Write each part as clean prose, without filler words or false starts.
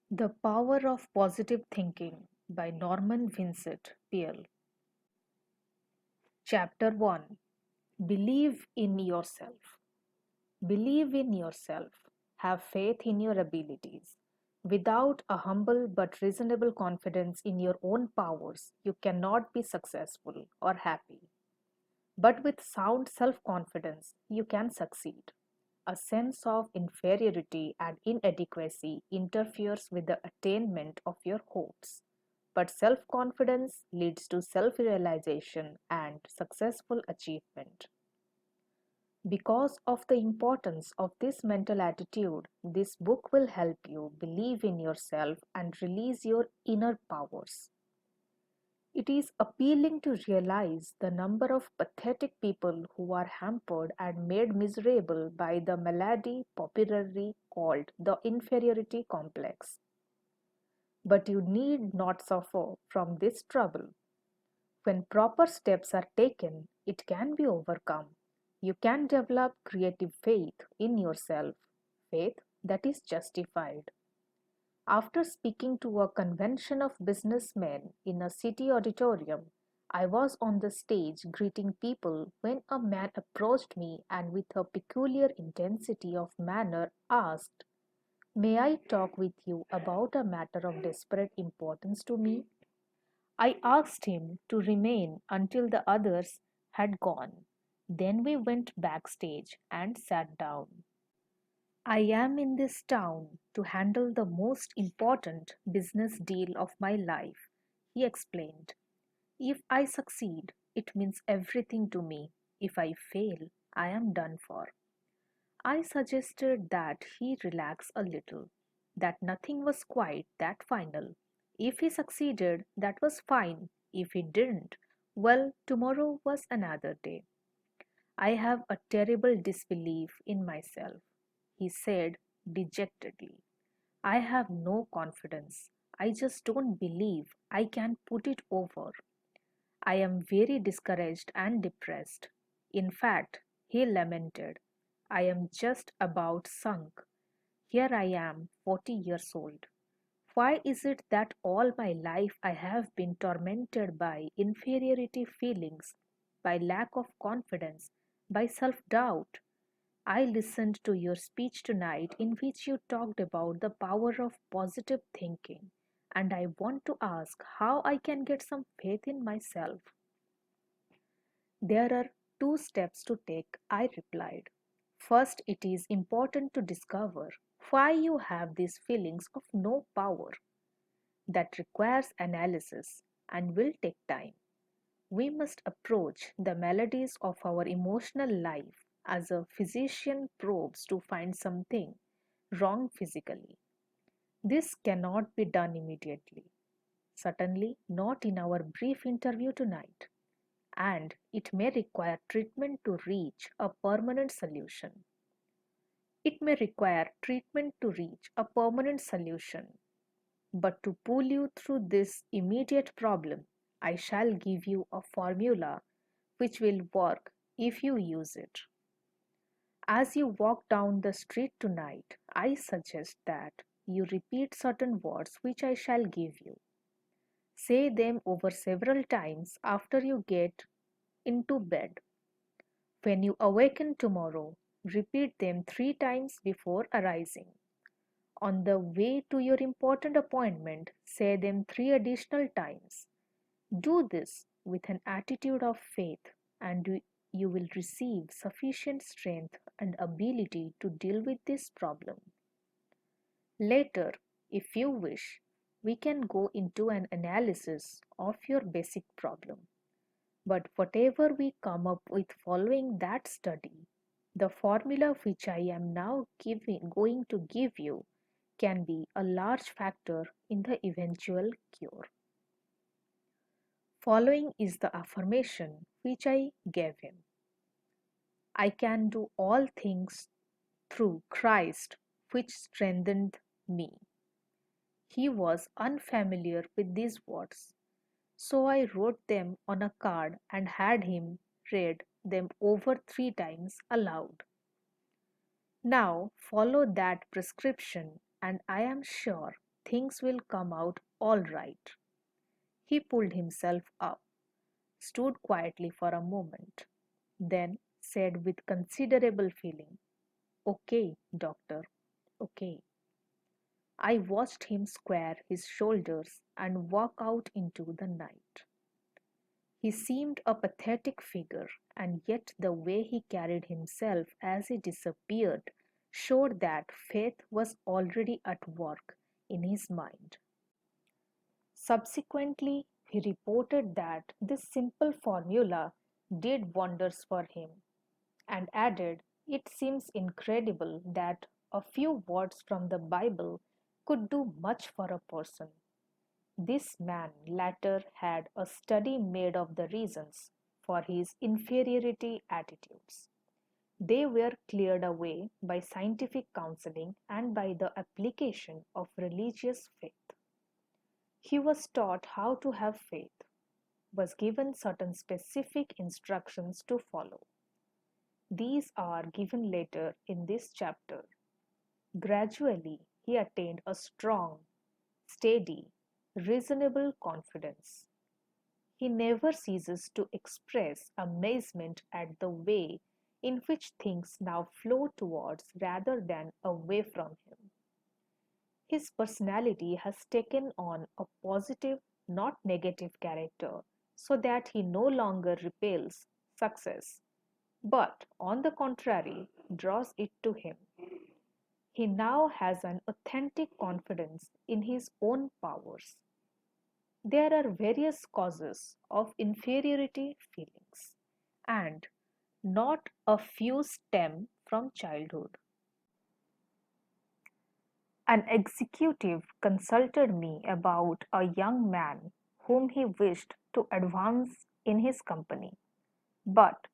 The Power of Positive Thinking by Norman Vincent Peale. Chapter 1. Believe in yourself. Believe in yourself. Have faith in your abilities. Without a humble but reasonable confidence in your own powers, you cannot be successful or happy. But with sound self confidence, you can succeed. A sense of inferiority and inadequacy interferes with the attainment of your hopes. But self confidence leads to self realization and successful achievement. Because of the importance of this mental attitude, this book will help you believe in yourself and release your inner powers. It is appealing to realize the number of pathetic people who are hampered and made miserable by the malady popularly called the inferiority complex. But you need not suffer from this trouble. When proper steps are taken, it can be overcome. You can develop creative faith in yourself, faith that is justified. After speaking to a convention of businessmen in a city auditorium, I was on the stage greeting people when a man approached me and with a peculiar intensity of manner asked, "May I talk with you about a matter of desperate importance to me?" I asked him to remain until the others had gone. Then we went backstage and sat down. "I am in this town to handle the most important business deal of my life," he explained. "If I succeed, it means everything to me. If I fail, I am done for." I suggested that he relax a little, that nothing was quite that final. If he succeeded, that was fine. If he didn't, well, tomorrow was another day. "I have a terrible disbelief in myself," he said dejectedly. "I have no confidence. I just don't believe I can put it over. I am very discouraged and depressed. In fact," he lamented, "I am just about sunk. Here I am, 40 years old. Why is it that all my life I have been tormented by inferiority feelings, by lack of confidence, by self doubt? I listened to your speech tonight in which you talked about the power of positive thinking, and I want to ask how I can get some faith in myself." "There are two steps to take," I replied. "First, it is important to discover why you have these feelings of no power. That requires analysis and will take time. We must approach the maladies of our emotional life as a physician probes to find something wrong physically. This cannot be done immediately, certainly not in our brief interview tonight, and it may require treatment to reach a permanent solution. It may require treatment to reach a permanent solution. But to pull you through this immediate problem, I shall give you a formula which will work if you use it. As you walk down the street tonight, I suggest that you repeat certain words which I shall give you. Say them over several times after you get into bed. When you awaken tomorrow, repeat them 3 times before arising. On the way to your important appointment, say them 3 additional times. Do this with an attitude of faith, and you will receive sufficient strength and ability to deal with this problem. Later, if you wish, we can go into an analysis of your basic problem. But whatever we come up with following that study, the formula which I am now going to give you can be a large factor in the eventual cure. Following is the affirmation which I gave him: "I can do all things through Christ which strengthened me." He was unfamiliar with these words, so I wrote them on a card and had him read them over 3 times aloud. Now follow that prescription, and I am sure things will come out all right. He pulled himself up, stood quietly for a moment, then said with considerable feeling, "Okay, doctor, okay." I watched him square his shoulders and walk out into the night. He seemed a pathetic figure, and yet the way he carried himself as he disappeared showed that faith was already at work in his mind. Subsequently, he reported that this simple formula did wonders for him, and added, "It seems incredible that a few words from the Bible could do much for a person." This man latter had a study made of the reasons for his inferiority attitudes. They were cleared away by scientific counseling and by the application of religious faith. He was taught how to have faith, was given certain specific instructions to follow. These are given later in this chapter. Gradually, he attained a strong, steady, reasonable confidence. He never ceases to express amazement at the way in which things now flow towards rather than away from him. His personality has taken on a positive, not negative character, so that he no longer repels success, but on the contrary, draws it to him. He now has an authentic confidence in his own powers. There are various causes of inferiority feelings, and not a few stem from childhood. An executive consulted me about a young man whom he wished to advance in his company, but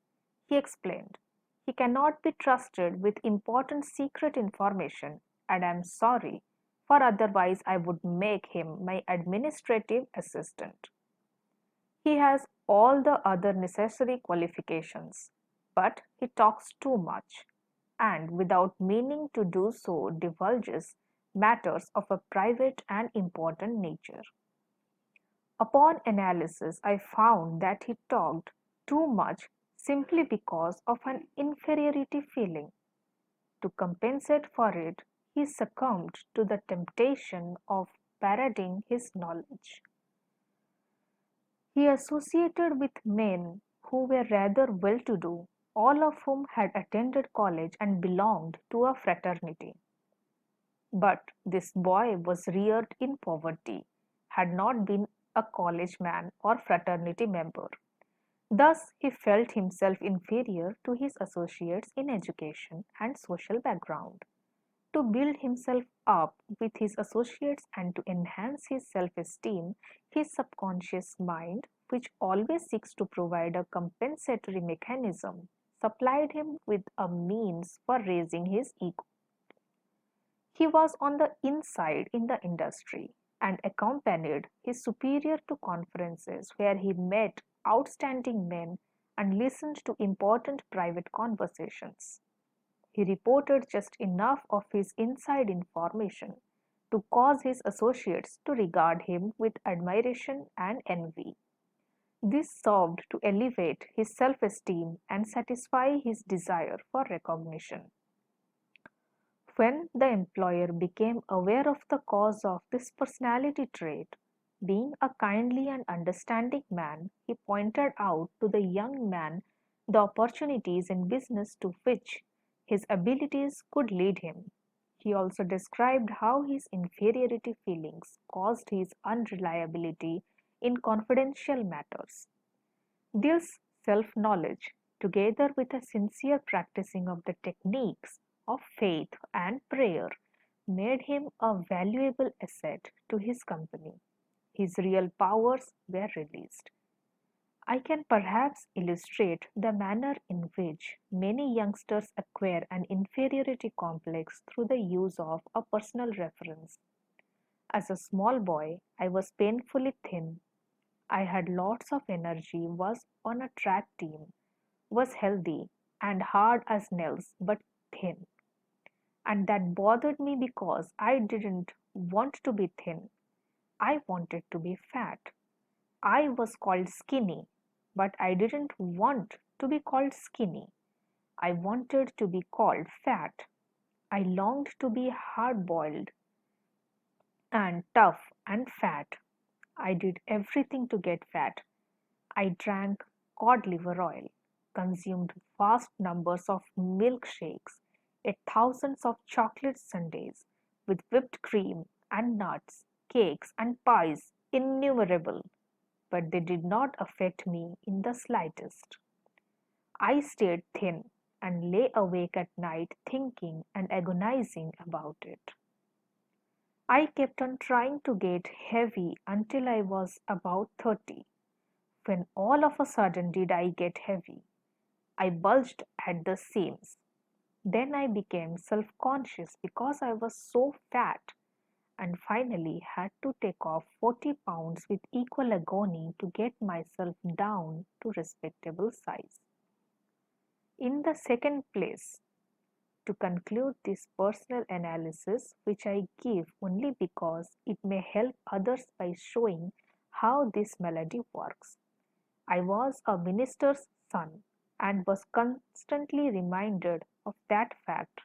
he explained, "He cannot be trusted with important secret information, and I am sorry, for otherwise I would make him my administrative assistant. He has all the other necessary qualifications, but he talks too much, and without meaning to do so divulges matters of a private and important nature." Upon analysis, I found that he talked too much simply because of an inferiority feeling. To compensate for it, he succumbed to the temptation of parading his knowledge. He associated with men who were rather well to do, all of whom had attended college and belonged to a fraternity. But this boy was reared in poverty, had not been a college man or fraternity member. Thus, he felt himself inferior to his associates in education and social background. To build himself up with his associates and to enhance his self esteem, his subconscious mind, which always seeks to provide a compensatory mechanism, supplied him with a means for raising his ego. He was on the inside in the industry and accompanied his superior to conferences where he met outstanding men and listened to important private conversations. He reported just enough of his inside information to cause his associates to regard him with admiration and envy. This served to elevate his self esteem and satisfy his desire for recognition. When the employer became aware of the cause of this personality trait, being a kindly and understanding man, he pointed out to the young man the opportunities in business to which his abilities could lead him. He also described how his inferiority feelings caused his unreliability in confidential matters. This self knowledge, together with a sincere practicing of the techniques of faith and prayer, made him a valuable asset to his company. His real powers were released. I can perhaps illustrate the manner in which many youngsters acquire an inferiority complex through the use of a personal reference. As a small boy, I was painfully thin. I had lots of energy, was on a track team, was healthy and hard as nails but thin. And that bothered me because I didn't want to be thin. I wanted to be fat. I was called skinny, but I didn't want to be called skinny. I wanted to be called fat. I longed to be hard boiled and tough and fat. I did everything to get fat. I drank cod liver oil, consumed vast numbers of milkshakes, ate thousands of chocolate sundaes with whipped cream and nuts, cakes and pies innumerable, but they did not affect me in the slightest. I stayed thin and lay awake at night thinking and agonizing about it. I kept on trying to get heavy until I was about 30, when all of a sudden did I get heavy. I bulged at the seams. Then I became self conscious because I was so fat and finally had to take off 40 pounds with equal agony to get myself down to respectable size. In the second place, to conclude this personal analysis, which I give only because it may help others by showing how this malady works. I was a minister's son and was constantly reminded of that fact.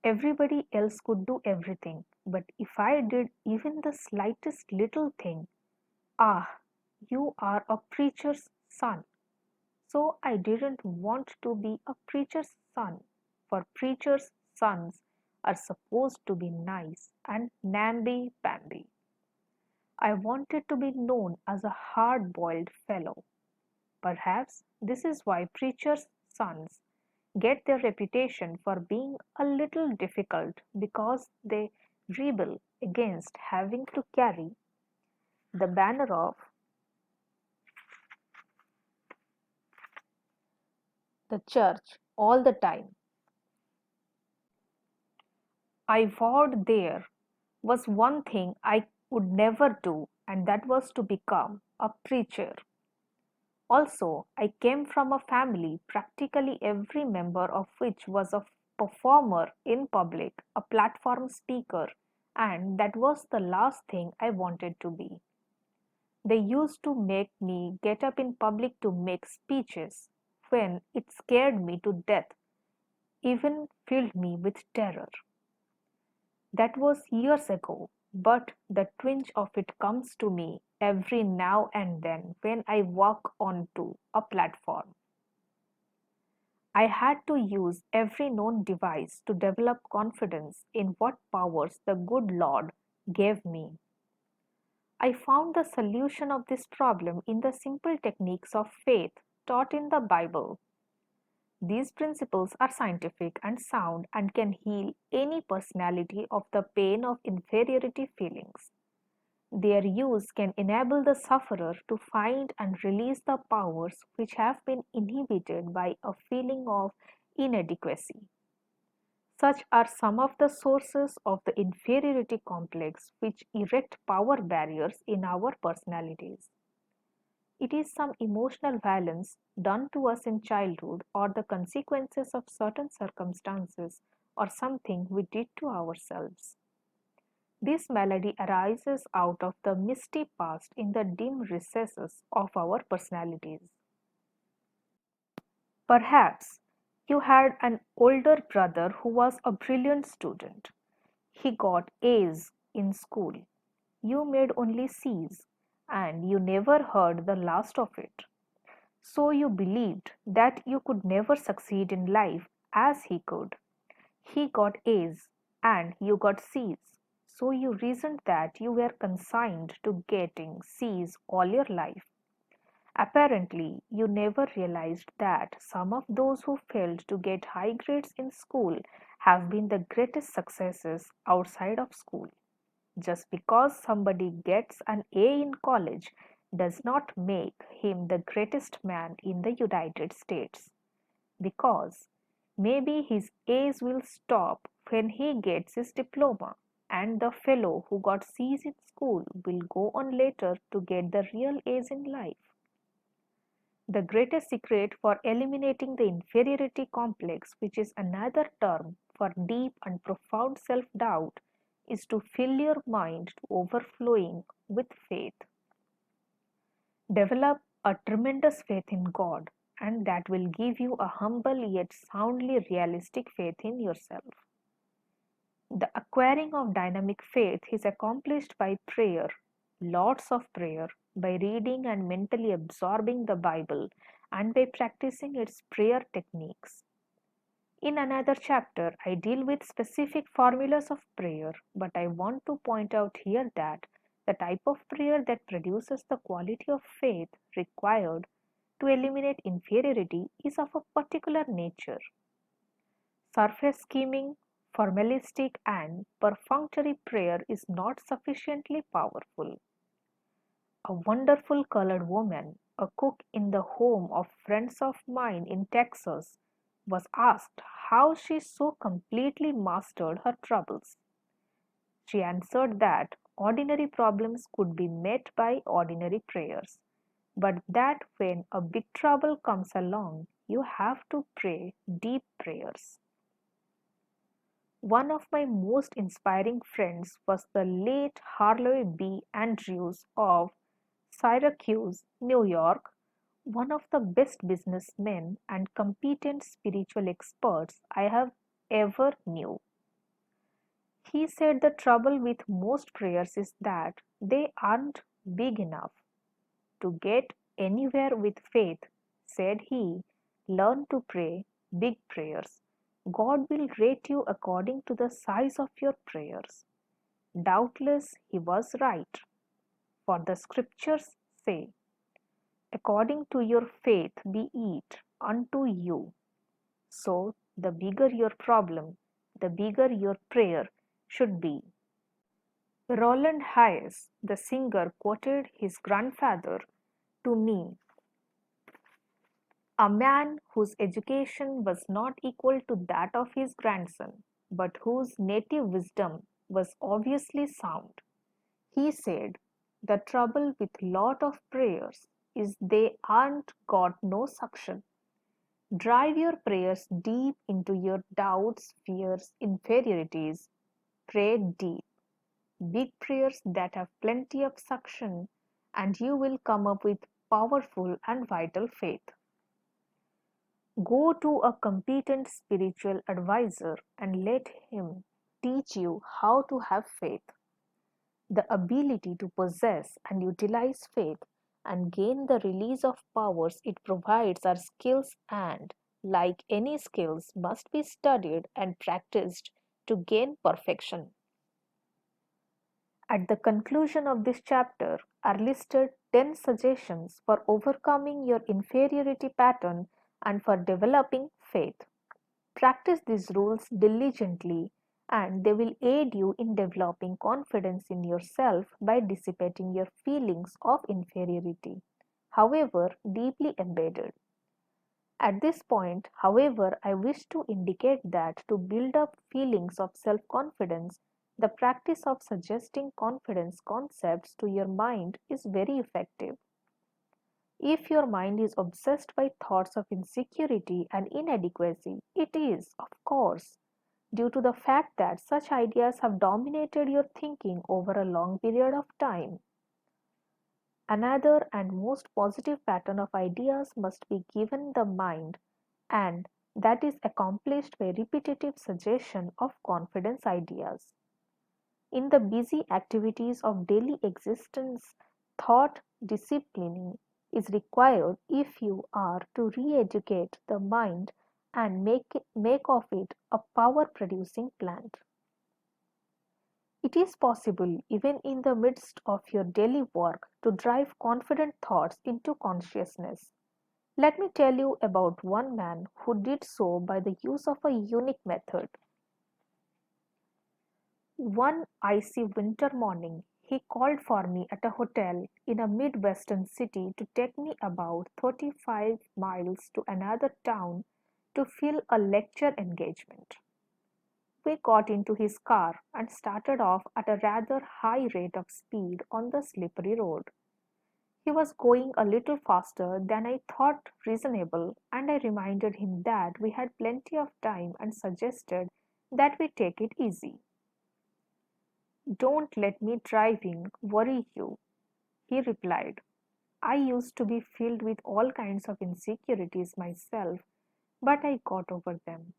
Everybody else could do everything, but if I did even the slightest little thing, ah, you are a preacher's son. So I didn't want to be a preacher's son, for preacher's sons are supposed to be nice and namby-pamby. I wanted to be known as a hard-boiled fellow. Perhaps this is why preachers' sons get their reputation for being a little difficult because they rebel against having to carry the banner of the church all the time. I vowed there was one thing I would never do, and that was to become a preacher. Also, I came from a family practically every member of which was a performer in public, a platform speaker, and that was the last thing I wanted to be. They used to make me get up in public to make speeches when it scared me to death, even filled me with terror. That was years ago, but the twinge of it comes to me every now and then when I walk onto a platform. I had to use every known device to develop confidence in what powers the good Lord gave me. I found the solution of this problem in the simple techniques of faith taught in the Bible. These principles are scientific and sound and can heal any personality of the pain of inferiority feelings. Their use can enable the sufferer to find and release the powers which have been inhibited by a feeling of inadequacy. Such are some of the sources of the inferiority complex which erect power barriers in our personalities. It is some emotional violence done to us in childhood or the consequences of certain circumstances or something we did to ourselves. This malady arises out of the misty past in the dim recesses of our personalities. Perhaps you had an older brother who was a brilliant student. He got A's in school. You made only C's, and you never heard the last of it. So you believed that you could never succeed in life as he could. He got A's and you got C's. So you reasoned that you were consigned to getting C's all your life. Apparently, you never realized that some of those who failed to get high grades in school have been the greatest successes outside of school. Just because somebody gets an A in college does not make him the greatest man in the United States. Because maybe his A's will stop when he gets his diploma, and the fellow who got C's in school will go on later to get the real A's in life. The greatest secret for eliminating the inferiority complex, which is another term for deep and profound self-doubt is to fill your mind to overflowing with faith. Develop a tremendous faith in God, and that will give you a humble yet soundly realistic faith in yourself. The acquiring of dynamic faith is accomplished by prayer, lots of prayer, by reading and mentally absorbing the Bible, and by practicing its prayer techniques. In another chapter, I deal with specific formulas of prayer, but I want to point out here that the type of prayer that produces the quality of faith required to eliminate inferiority is of a particular nature. Surface scheming, formalistic, and perfunctory prayer is not sufficiently powerful. A wonderful colored woman, a cook in the home of friends of mine in Texas, was asked how she so completely mastered her troubles. She answered that ordinary problems could be met by ordinary prayers, but that when a big trouble comes along, you have to pray deep prayers. One of my most inspiring friends was the late Harlow B. Andrews of Syracuse, New York, one of the best businessmen and competent spiritual experts I have ever knew. He said the trouble with most prayers is that they aren't big enough. To get anywhere with faith, said he, learn to pray big prayers. God will rate you according to the size of your prayers. Doubtless he was right, for the scriptures say, according to your faith be it unto you. So, the bigger your problem, the bigger your prayer should be. Roland Hayes, the singer, quoted his grandfather to me, a man whose education was not equal to that of his grandson, but whose native wisdom was obviously sound. He said, the trouble with lot of prayers is they aren't got no suction. Drive your prayers deep into your doubts, fears, inferiorities. Pray deep. Big prayers that have plenty of suction, and you will come up with powerful and vital faith. Go to a competent spiritual advisor and let him teach you how to have faith. The ability to possess and utilize faith and gain the release of powers it provides are skills and, like any skills, must be studied and practiced to gain perfection. At the conclusion of this chapter are listed 10 suggestions for overcoming your inferiority pattern and for developing faith. Practice these rules diligently and they will aid you in developing confidence in yourself by dissipating your feelings of inferiority, however deeply embedded. At this point, however, I wish to indicate that to build up feelings of self-confidence, the practice of suggesting confidence concepts to your mind is very effective. If your mind is obsessed by thoughts of insecurity and inadequacy, it is, of course, due to the fact that such ideas have dominated your thinking over a long period of time. Another and most positive pattern of ideas must be given the mind, and that is accomplished by repetitive suggestion of confidence ideas. In the busy activities of daily existence, thought disciplining is required if you are to re-educate the mind and make of it a power-producing plant. It is possible, even in the midst of your daily work, to drive confident thoughts into consciousness. Let me tell you about one man who did so by the use of a unique method. One icy winter morning, he called for me at a hotel in a Midwestern city to take me about 35 miles to another town to fill a lecture engagement. We got into his car and started off at a rather high rate of speed on the slippery road. He was going a little faster than I thought reasonable, and I reminded him that we had plenty of time and suggested that we take it easy. "Don't let me driving worry you," he replied. "I used to be filled with all kinds of insecurities myself, but I got over them.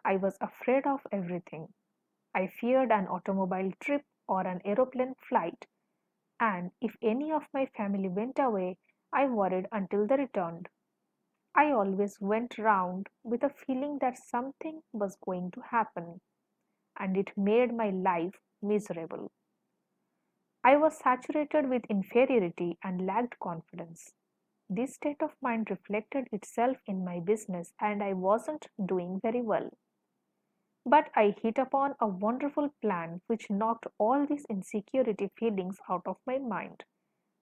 I was afraid of everything. I feared an automobile trip or an aeroplane flight, and if any of my family went away, I worried until they returned. I always went round with a feeling that something was going to happen, and it made my life miserable. I was saturated with inferiority and lacked confidence. This state of mind reflected itself in my business, and I wasn't doing very well. But I hit upon a wonderful plan which knocked all these insecurity feelings out of my mind,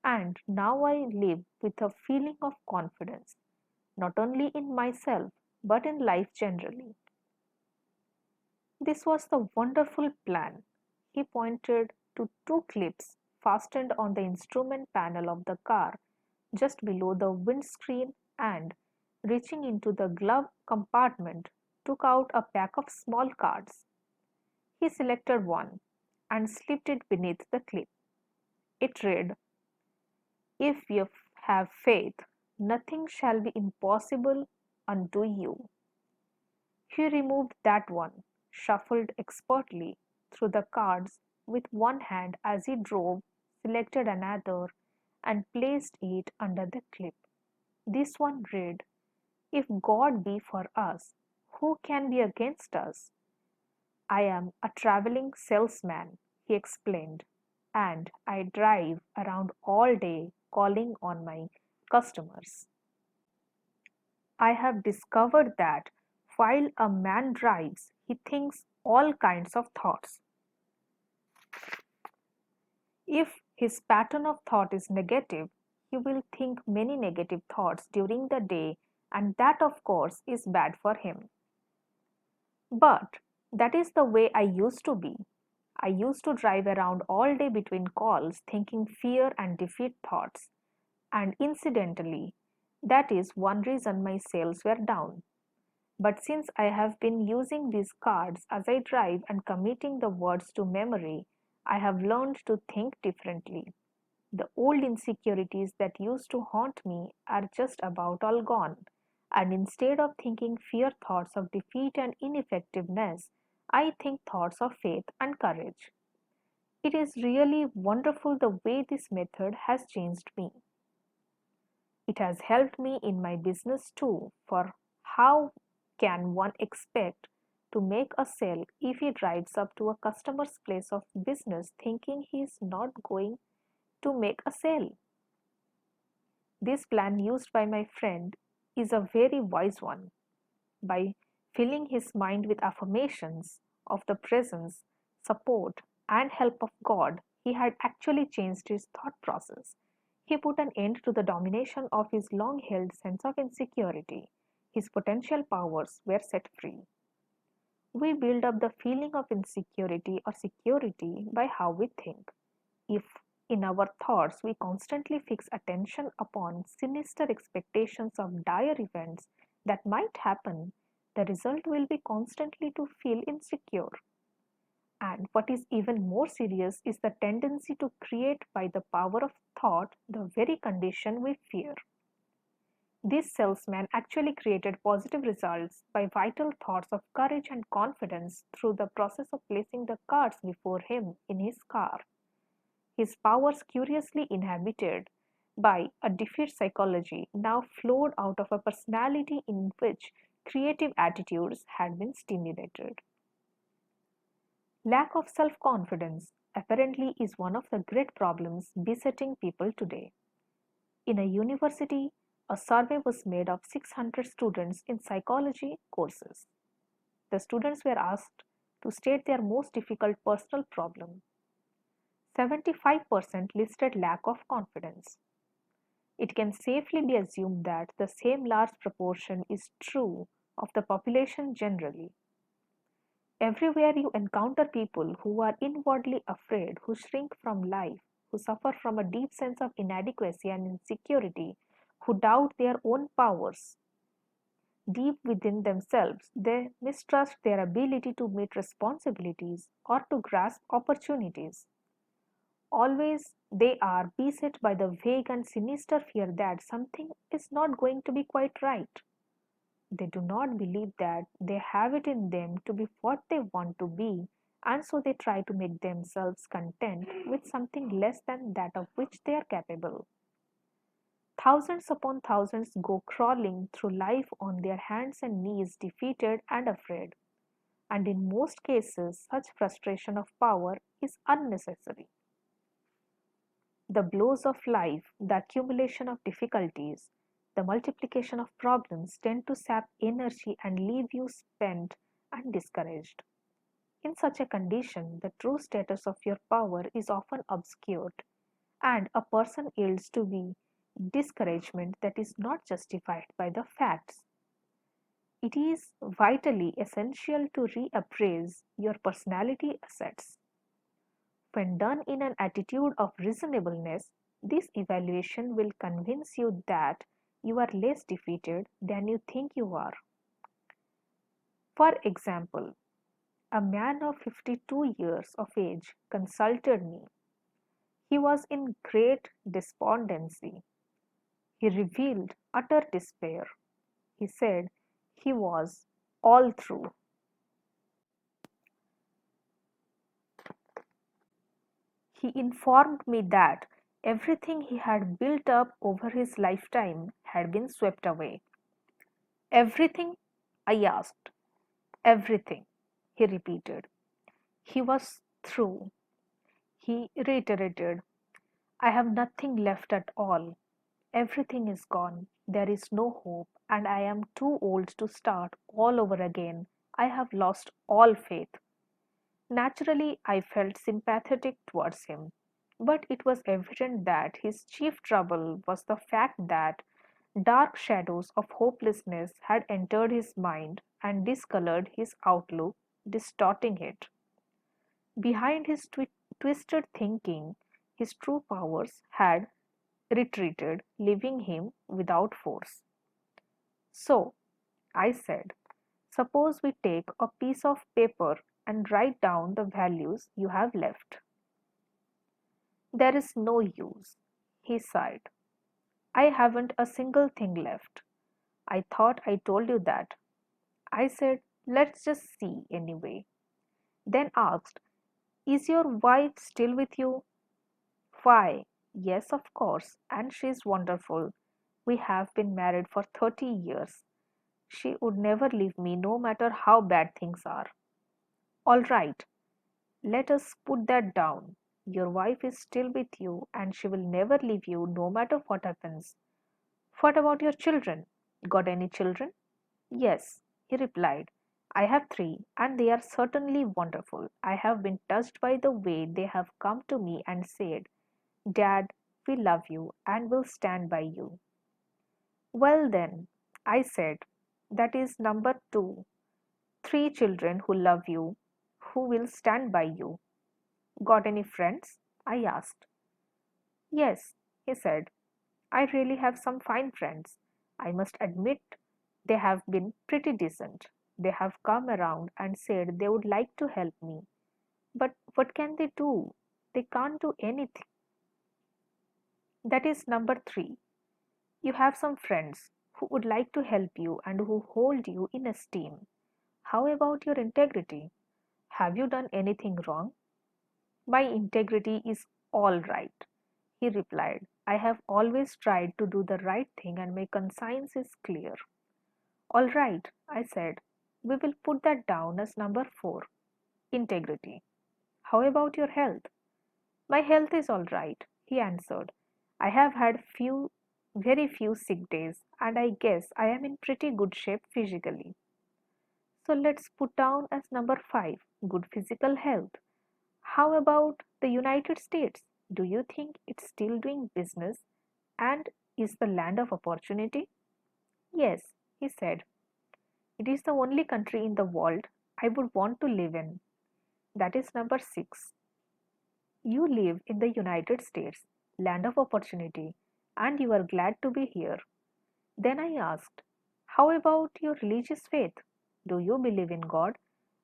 and now I live with a feeling of confidence, not only in myself but in life generally." This was the wonderful plan. He pointed to two clips fastened on the instrument panel of the car just below the windscreen and, reaching into the glove compartment, took out a pack of small cards. He selected one and slipped it beneath the clip. It read, "If you have faith, nothing shall be impossible unto you." He removed that one, shuffled expertly through the cards with one hand as he drove, selected another, and placed it under the clip. This one read, "If God be for us, who can be against us?" "I am a traveling salesman," he explained, "and I drive around all day calling on my customers. I have discovered that while a man drives, he thinks all kinds of thoughts. If his pattern of thought is negative, he will think many negative thoughts during the day, and that, of course, is bad for him. But that is the way I used to be. I used to drive around all day between calls thinking fear and defeat thoughts. And incidentally, that is one reason my sales were down. But since I have been using these cards as I drive and committing the words to memory, I have learned to think differently. The old insecurities that used to haunt me are just about all gone, and instead of thinking fear thoughts of defeat and ineffectiveness, I think thoughts of faith and courage. It is really wonderful the way this method has changed me. It has helped me in my business too, for how can one expect to make a sale if he drives up to a customer's place of business thinking he is not going to make a sale? This plan used by my friend is a very wise one. By filling his mind with affirmations of the presence, support, and help of God, he had actually changed his thought process. He put an end to the domination of his long held sense of insecurity. His potential powers were set free. We build up the feeling of insecurity or security by how we think. If in our thoughts we constantly fix attention upon sinister expectations of dire events that might happen, the result will be constantly to feel insecure. And what is even more serious is the tendency to create by the power of thought the very condition we fear. This salesman actually created positive results by vital thoughts of courage and confidence through the process of placing the cards before him in his car. His powers, curiously inhabited by a defeat psychology, now flowed out of a personality in which creative attitudes had been stimulated. Lack of self confidence apparently is one of the great problems besetting people today. In a university, a survey was made of 600 students in psychology courses. The students were asked to state their most difficult personal problem. 75% listed lack of confidence. It can safely be assumed that the same large proportion is true of the population generally. Everywhere you encounter people who are inwardly afraid, who shrink from life, who suffer from a deep sense of inadequacy and insecurity, who doubt their own powers. Deep within themselves, they mistrust their ability to meet responsibilities or to grasp opportunities. Always they are beset by the vague and sinister fear that something is not going to be quite right. They do not believe that they have it in them to be what they want to be, and so they try to make themselves content with something less than that of which they are capable. Thousands upon thousands go crawling through life on their hands and knees, defeated and afraid, and in most cases, such frustration of power is unnecessary. The blows of life, the accumulation of difficulties, the multiplication of problems tend to sap energy and leave you spent and discouraged. In such a condition, the true status of your power is often obscured, and a person yields to be discouragement that is not justified by the facts. It is vitally essential to reappraise your personality assets. When done in an attitude of reasonableness, this evaluation will convince you that you are less defeated than you think you are. For example, a man of 52 years of age consulted me. He was in great despondency. He revealed utter despair. He said he was all through. He informed me that everything he had built up over his lifetime had been swept away. Everything? I asked. Everything, he repeated. He was through. He reiterated, I have nothing left at all. Everything is gone. There is no hope, and I am too old to start all over again. I have lost all faith. Naturally, I felt sympathetic towards him, but it was evident that his chief trouble was the fact that dark shadows of hopelessness had entered his mind and discolored his outlook, distorting it. Behind his twisted thinking, his true powers had retreated, leaving him without force. So, I said, suppose we take a piece of paper and write down the values you have left. There is no use, he sighed. I haven't a single thing left. I thought I told you that. I said, let's just see anyway. Then asked, is your wife still with you? Why, yes, of course, and she's wonderful. We have been married for 30 years. She would never leave me no matter how bad things are. All right, let us put that down. Your wife is still with you and she will never leave you no matter what happens. What about your children? Got any children? Yes, he replied. I have three, and they are certainly wonderful. I have been touched by the way they have come to me and said, Dad, we love you and will stand by you. Well, then, I said, that is number two. Three children who love you, who will stand by you. Got any friends? I asked. Yes, he said. I really have some fine friends. I must admit they have been pretty decent. They have come around and said they would like to help me. But what can they do? They can't do anything. That is number three. You have some friends who would like to help you and who hold you in esteem. How about your integrity? Have you done anything wrong? My integrity is all right, he replied. I have always tried to do the right thing and my conscience is clear. All right, I said. We will put that down as number four. Integrity. How about your health? My health is all right, he answered. I have had very few sick days, and I guess I am in pretty good shape physically. So let's put down as number five, good physical health. How about the United States? Do you think it's still doing business and is the land of opportunity? Yes, he said. It is the only country in the world I would want to live in. That is number six. You live in the United States, land of opportunity, and you are glad to be here. Then I asked, How about your religious faith? Do you believe in God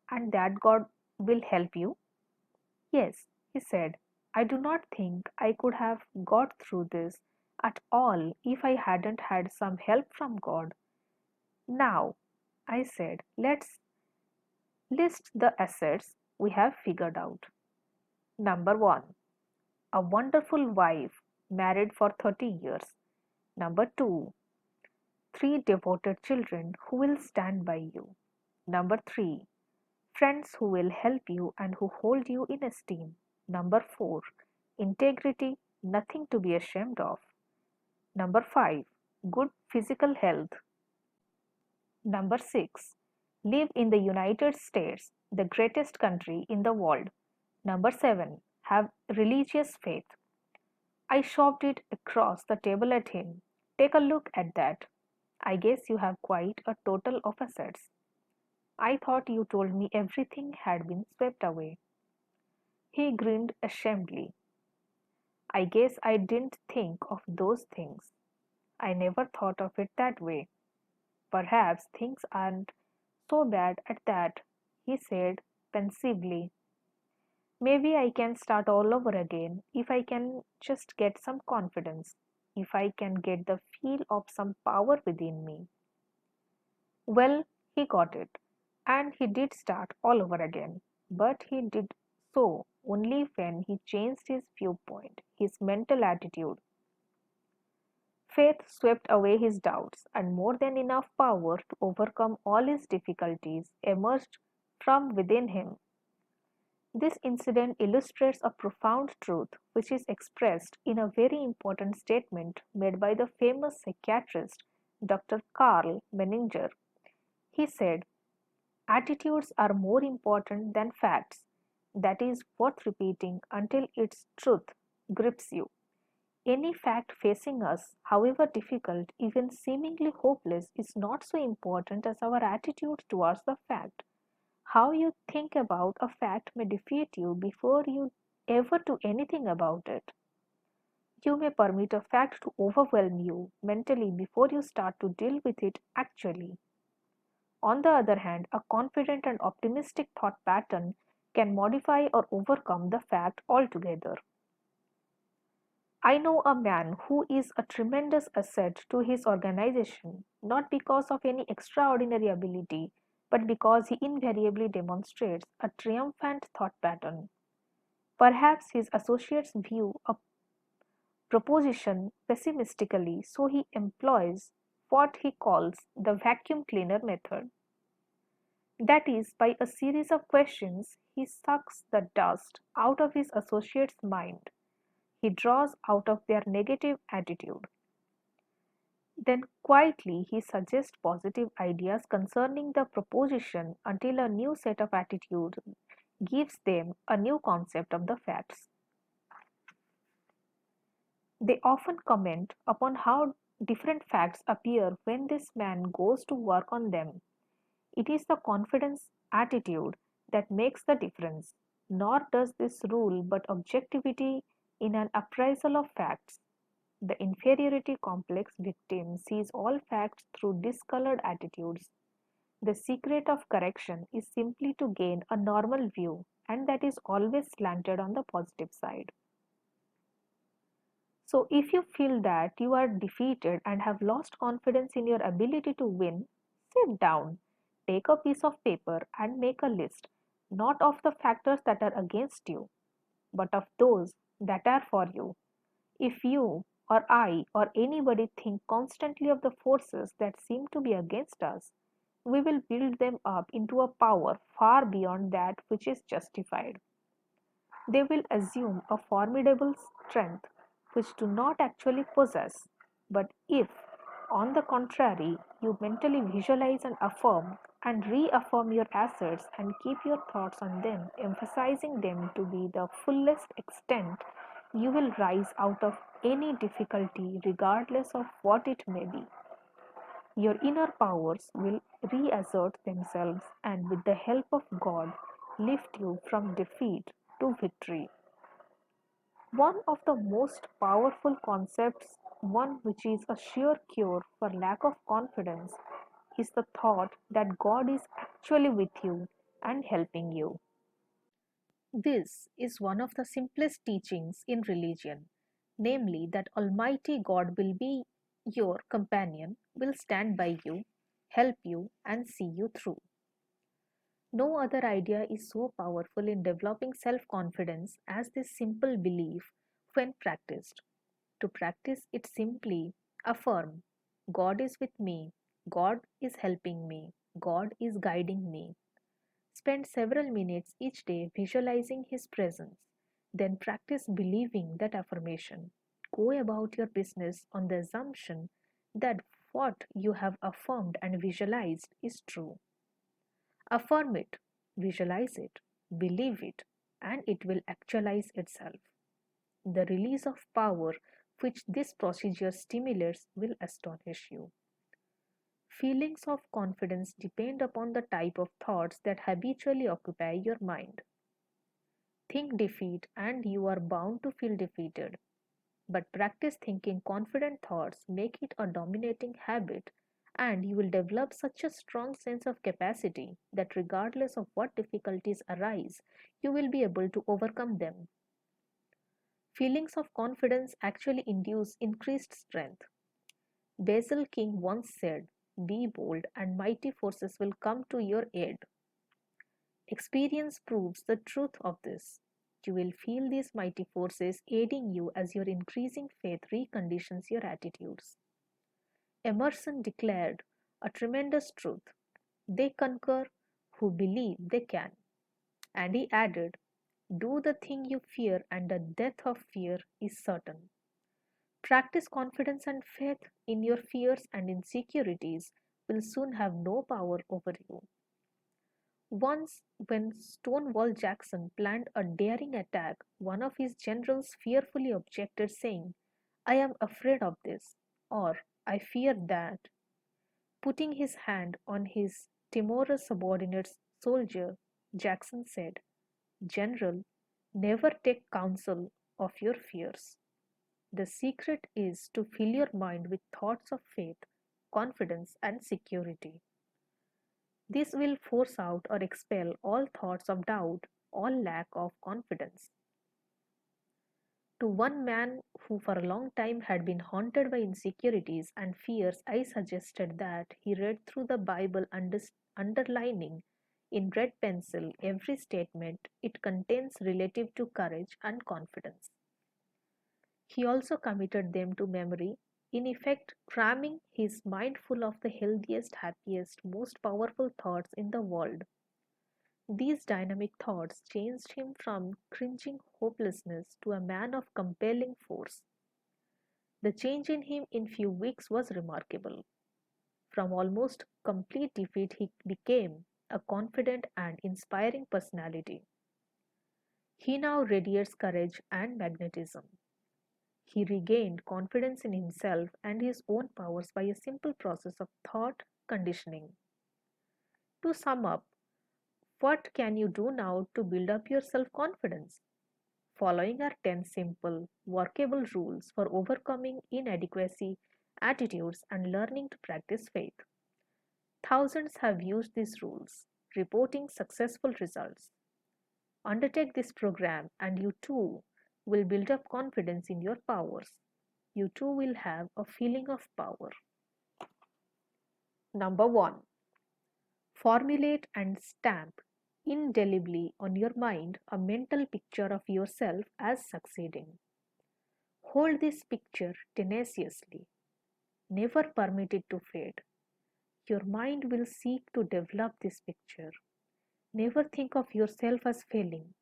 and that God will help you? Yes, he said. I do not think I could have got through this at all if I hadn't had some help from God. Now, I said, let's list the assets we have figured out. Number 1, a wonderful wife married for 30 years. Number 2, 3 devoted children who will stand by you. Number 3, friends who will help you and who hold you in esteem. Number 4, integrity, nothing to be ashamed of. Number 5, good physical health. Number 6, live in the United States, the greatest country in the world. Number 7, have religious faith. I shoved it across the table at him. Take a look at that. I guess you have quite a total of assets. I thought you told me everything had been swept away. He grinned ashamedly. I guess I didn't think of those things. I never thought of it that way. Perhaps things aren't so bad at that, he said pensively. Maybe I can start all over again if I can just get some confidence, if I can get the feel of some power within me. Well, he got it, and he did start all over again, but he did so only when he changed his viewpoint, his mental attitude. Faith swept away his doubts, and more than enough power to overcome all his difficulties emerged from within him. This incident illustrates a profound truth which is expressed in a very important statement made by the famous psychiatrist Dr. Karl Menninger. He said, attitudes are more important than facts. That is worth repeating until its truth grips you. Any fact facing us, however difficult, even seemingly hopeless, is not so important as our attitude towards the fact. How you think about a fact may defeat you before you ever do anything about it. You may permit a fact to overwhelm you mentally before you start to deal with it actually. On the other hand, a confident and optimistic thought pattern can modify or overcome the fact altogether. I know a man who is a tremendous asset to his organization, not because of any extraordinary ability, but because he invariably demonstrates a triumphant thought pattern. Perhaps his associates view a proposition pessimistically, so he employs what he calls the vacuum cleaner method. That is, by a series of questions, he sucks the dust out of his associate's mind. He draws out of their negative attitude. Then quietly he suggests positive ideas concerning the proposition until a new set of attitudes gives them a new concept of the facts. They often comment upon how different facts appear when this man goes to work on them. It is the confidence attitude that makes the difference, nor does this rule but objectivity in an appraisal of facts. The inferiority complex victim sees all facts through discolored attitudes. The secret of correction is simply to gain a normal view, and that is always slanted on the positive side. So, if you feel that you are defeated and have lost confidence in your ability to win, sit down, take a piece of paper, and make a list, not of the factors that are against you, but of those that are for you. If you or I or anybody think constantly of the forces that seem to be against us, we will build them up into a power far beyond that which is justified. They will assume a formidable strength which do not actually possess. But if, on the contrary, you mentally visualize and affirm and reaffirm your assets and keep your thoughts on them, emphasizing them to be the fullest extent, you will rise out of any difficulty regardless of what it may be. Your inner powers will reassert themselves and, with the help of God, lift you from defeat to victory. One of the most powerful concepts, one which is a sure cure for lack of confidence, is the thought that God is actually with you and helping you. This is one of the simplest teachings in religion, namely that Almighty God will be your companion, will stand by you, help you, and see you through. No other idea is so powerful in developing self confidence as this simple belief when practiced. To practice it simply affirm God is with me, God is helping me, God is guiding me. Spend several minutes each day visualizing His presence. Then practice believing that affirmation. Go about your business on the assumption that what you have affirmed and visualized is true. Affirm it, visualize it, believe it, and it will actualize itself. The release of power which this procedure stimulates will astonish you. Feelings of confidence depend upon the type of thoughts that habitually occupy your mind. Think defeat and you are bound to feel defeated. But practice thinking confident thoughts, make it a dominating habit, and you will develop such a strong sense of capacity that regardless of what difficulties arise, you will be able to overcome them. Feelings of confidence actually induce increased strength. Basil King once said, "Be bold, and mighty forces will come to your aid." Experience proves the truth of this. You will feel these mighty forces aiding you as your increasing faith reconditions your attitudes. Emerson declared a tremendous truth: they conquer who believe they can. And he added, "Do the thing you fear, and the death of fear is certain." Practice confidence and faith in your fears and insecurities will soon have no power over you. Once, when Stonewall Jackson planned a daring attack, one of his generals fearfully objected, saying, "I am afraid of this," or "I fear that." Putting his hand on his timorous subordinate's shoulder, Jackson said, "General, never take counsel of your fears. The secret is to fill your mind with thoughts of faith, confidence, and security. This will force out or expel all thoughts of doubt, all lack of confidence." To one man who for a long time had been haunted by insecurities and fears, I suggested that he read through the Bible, underlining in red pencil every statement it contains relative to courage and confidence. He also committed them to memory, in effect cramming his mind full of the healthiest, happiest, most powerful thoughts in the world. These dynamic thoughts changed him from cringing hopelessness to a man of compelling force. The change in him in few weeks was remarkable. From almost complete defeat, he became a confident and inspiring personality. He now radiates courage and magnetism. He regained confidence in himself and his own powers by a simple process of thought conditioning. To sum up, what can you do now to build up your self confidence? Following are 10 simple, workable rules for overcoming inadequacy attitudes and learning to practice faith. Thousands have used these rules, reporting successful results. Undertake this program, and you too will build up confidence in your powers. You too will have a feeling of power. Number 1. Formulate and stamp indelibly on your mind a mental picture of yourself as succeeding. Hold this picture tenaciously. Never permit it to fade. Your mind will seek to develop this picture. Never think of yourself as failing.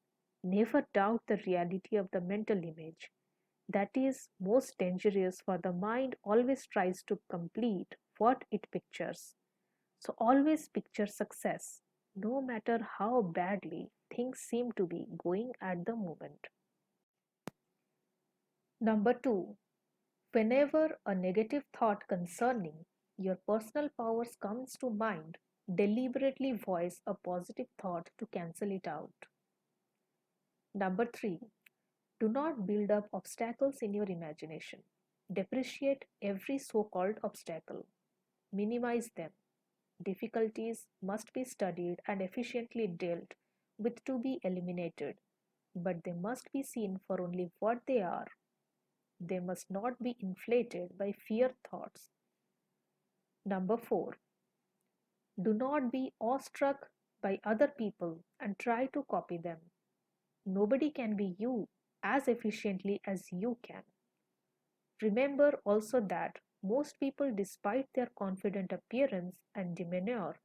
Never doubt the reality of the mental image. That is most dangerous, for the mind always tries to complete what it pictures. So always picture success, no matter how badly things seem to be going at the moment. Number 2. Whenever a negative thought concerning your personal powers comes to mind, deliberately voice a positive thought to cancel it out. Number 3. Do not build up obstacles in your imagination. Depreciate every so called obstacle. Minimize them. Difficulties must be studied and efficiently dealt with to be eliminated, but they must be seen for only what they are. They must not be inflated by fear thoughts. Number 4. Do not be awestruck by other people and try to copy them. Nobody can be you as efficiently as you can. Remember also that most people, despite their confident appearance and demeanor,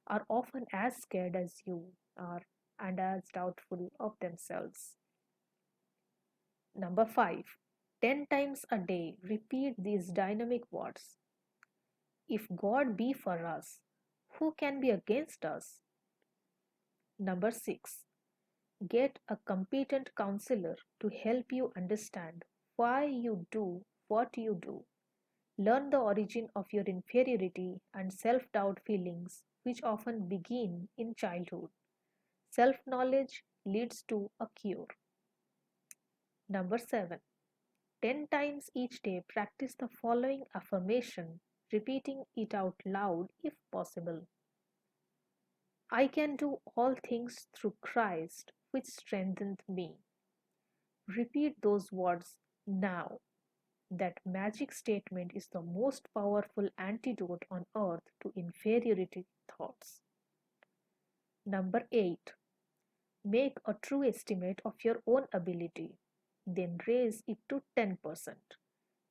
are often as scared as you are and as doubtful of themselves. Number 5. 10 times a day repeat these dynamic words. If God be for us, who can be against us? Number 6. Get a competent counselor to help you understand why you do what you do. Learn the origin of your inferiority and self doubt feelings, which often begin in childhood. Self knowledge leads to a cure. Number 7. 10 times each day, practice the following affirmation, repeating it out loud if possible. I can do all things through Christ, which strengthens me. Repeat those words now. That magic statement is the most powerful antidote on earth to inferiority thoughts. Number 8. Make a true estimate of your own ability. Then raise it to 10%.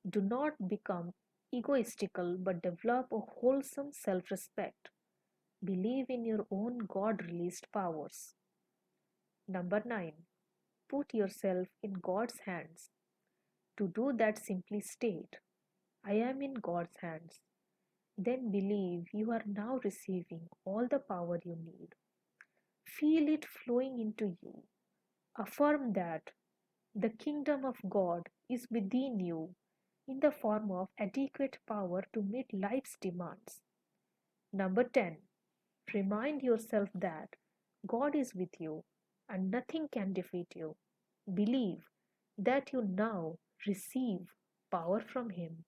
Do not become egoistical but develop a wholesome self respect. Believe in your own God released powers. Number 9. Put yourself in God's hands. To do that, simply state, I am in God's hands. Then believe you are now receiving all the power you need. Feel it flowing into you. Affirm that the kingdom of God is within you in the form of adequate power to meet life's demands. Number 10. Remind yourself that God is with you and nothing can defeat you. Believe that you now receive power from Him.